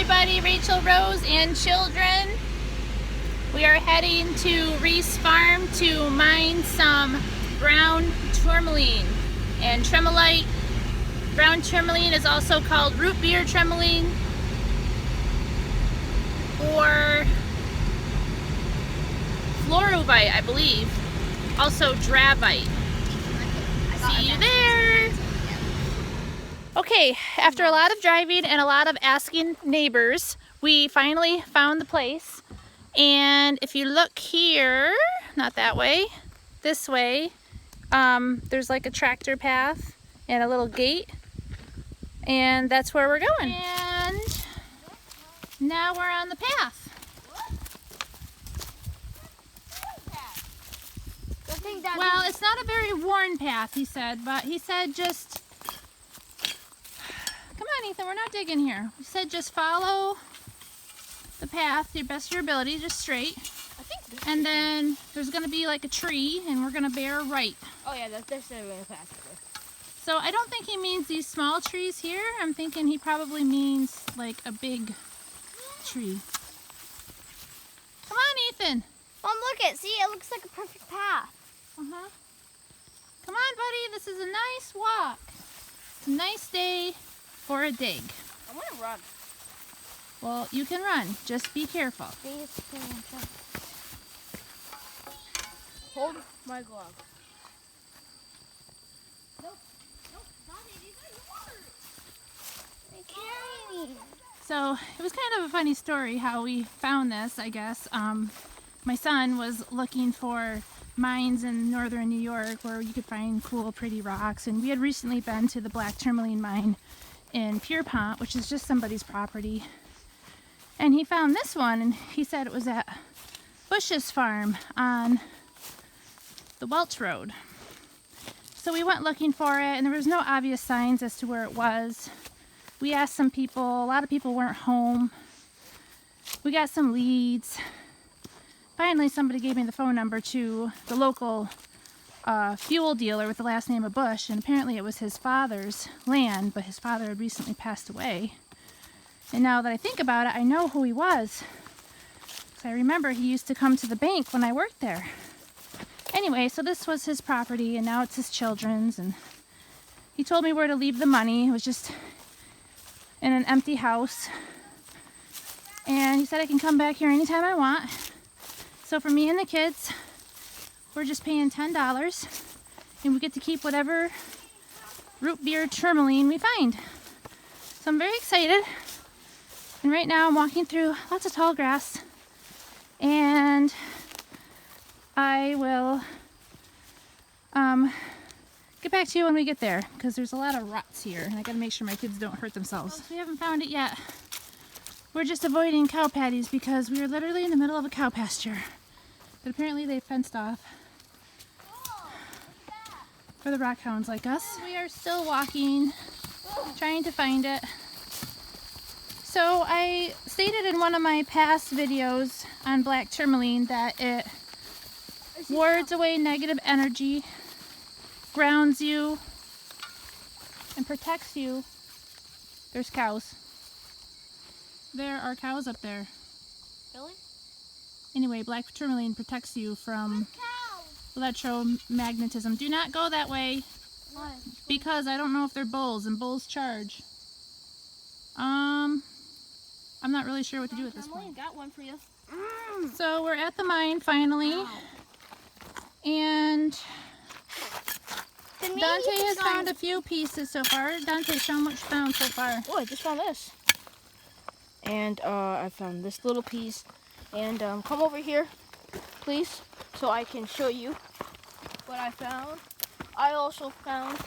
everybody, Rachel, Rose, and children. We are heading to Reese Farm to mine some brown tourmaline and tremolite. Brown tourmaline is also called root beer tremoline or fluorite, I believe. Also dravite. See you there. Okay, after a lot of driving and a lot of asking neighbors, we finally found the place. And if you look here, not that way, this way, there's like a tractor path and a little gate. And that's where we're going. And now we're on the path. Well, it's not a very worn path, he said, but he said just... Come on, Ethan, we're not digging here. He said just follow the path to the best of your ability, just straight. And then there's going to be like a tree, and we're going to bear right. Oh yeah, that's the path. So I don't think he means these small trees here. I'm thinking he probably means like a big tree. Come on, Ethan. Mom, look it. See, it looks like a perfect path. Uh-huh. Come on, buddy. This is a nice walk. It's a nice day for a dig. I want to run. Well, you can run. Just be careful. Hold my glove. Nope. Mommy, these are yours. They carry me. So it was kind of a funny story how we found this, I guess. My son was looking for mines in northern New York where you could find cool, pretty rocks. And we had recently been to the black tourmaline mine in Pierpont, which is just somebody's property. And he found this one, and he said it was at Bush's farm on the Welch Road. So we went looking for it, and there was no obvious signs as to where it was. We asked some people. A lot of people weren't home. We got some leads. Finally, somebody gave me the phone number to the local fuel dealer with the last name of Bush, and apparently it was his father's land, but his father had recently passed away. And now that I think about it, I know who he was. So I remember he used to come to the bank when I worked there. Anyway, so this was his property, and now it's his children's, and he told me where to leave the money. It was just in an empty house. And he said I can come back here anytime I want. So for me and the kids, we're just paying $10, and we get to keep whatever root beer tourmaline we find. So I'm very excited. And right now I'm walking through lots of tall grass, and I will get back to you when we get there, because there's a lot of ruts here, and I gotta make sure my kids don't hurt themselves. Well, we haven't found it yet. We're just avoiding cow patties because we are literally in the middle of a cow pasture. But apparently they fenced off for the rock hounds like us. We are still walking, trying to find it. So I stated in one of my past videos on black tourmaline that it wards away negative energy, grounds you, and protects you. There's cows. There are cows up there. Really? Anyway, black tourmaline protects you from electromagnetism. Do not go that way. Why? Because I don't know if they're bulls, and bulls charge. I'm not really sure what to do at this point. Got one for you. So we're at the mine finally. Wow. And Dante has found a few pieces so far. Dante, show them what you found so far. Oh, I just found this. And I found this little piece. And come over here, please, so I can show you what I found. I also found,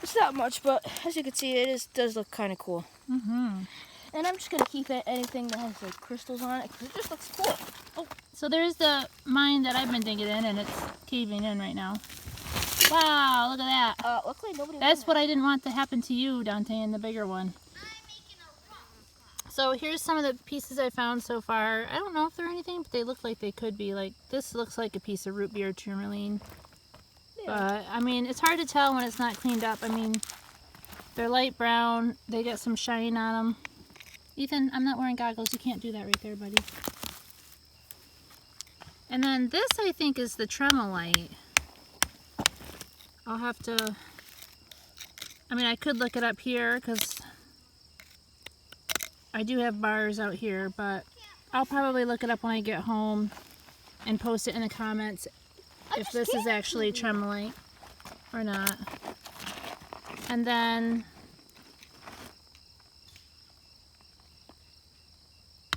it's not much, but as you can see, does look kind of cool. Mm-hmm. And I'm just going to keep it anything that has like crystals on it, because it just looks cool. Oh, so there's the mine that I've been digging in, and it's caving in right now. Wow, look at that. Luckily nobody. That's what I didn't want to happen to you, Dante, in the bigger one. So here's some of the pieces I found so far. I don't know if they're anything, but they look like they could be. Like, this looks like a piece of root beer tourmaline. Yeah. But, I mean, it's hard to tell when it's not cleaned up. I mean, they're light brown. They got some shine on them. Ethan, I'm not wearing goggles. You can't do that right there, buddy. And then this, I think, is the tremolite. I'll have to... I mean, I could look it up here because I do have bars out here, but I'll probably look it up when I get home and post it in the comments if this is actually tremolite or not. And then,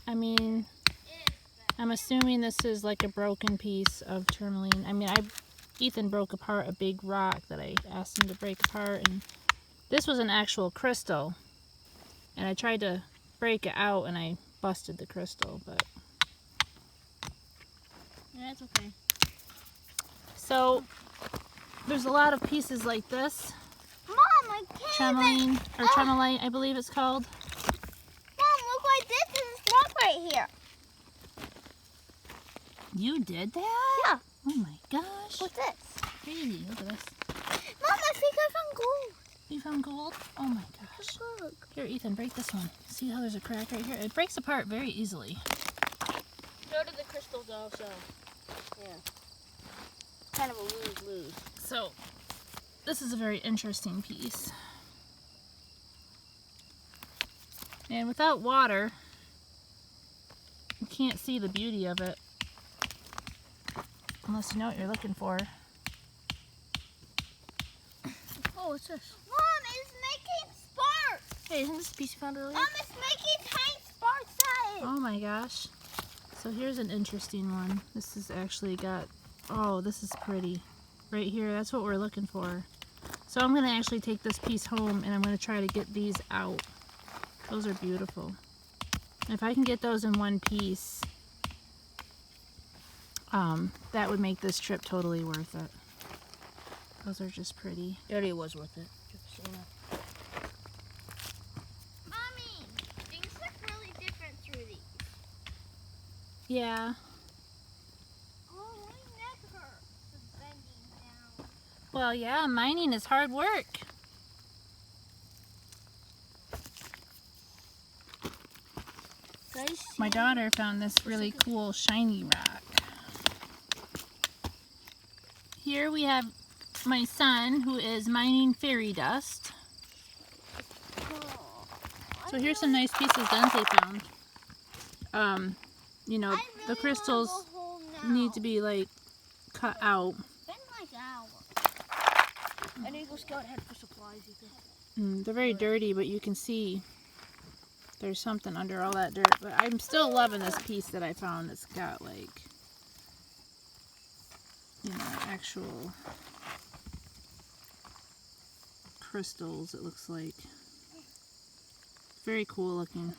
I mean, I'm assuming this is like a broken piece of tourmaline. I mean, Ethan broke apart a big rock that I asked him to break apart, and this was an actual crystal. And I tried to break it out and I busted the crystal, but Yeah, it's okay. So there's a lot of pieces like this. Mom, I can't. Tremolite, or tremolite, I believe it's called. Mom, look like this is rock right here. You did that? Yeah. Oh my gosh. What's this? Crazy. Look at this. Mom, I think I found gold. You found gold? Oh my gosh. Look. Here, Ethan, break this one. See how there's a crack right here? It breaks apart very easily. So did the crystals though, so yeah. Kind of a lose-lose. So, this is a very interesting piece. And without water, you can't see the beauty of it. Unless you know what you're looking for. Oh, what's this? Mom, it's making sparks. Hey, isn't this a piece you found earlier? Mom, it's making tiny sparks at it. Oh my gosh. So here's an interesting one. This has actually got, oh, this is pretty. Right here, that's what we're looking for. So I'm going to actually take this piece home and I'm going to try to get these out. Those are beautiful. If I can get those in one piece, that would make this trip totally worth it. Those are just pretty. It already was worth it. Just so you know. Mommy, things look really different through these. Yeah. Oh, my neck hurts from bending down. Well, yeah, mining is hard work. Guys, My daughter found this really cool shiny rock. Here we have my son who is mining fairy dust. Oh, So here's some nice pieces Dante found. You know, I really the crystals wanna go home now. need to be like cut out. It's been like hours. I need to go scout ahead for supplies, Ethan. They're very dirty, but you can see there's something under all that dirt. But I'm still loving this piece that I found that's got like, you know, actual crystals, it looks like. Very cool looking.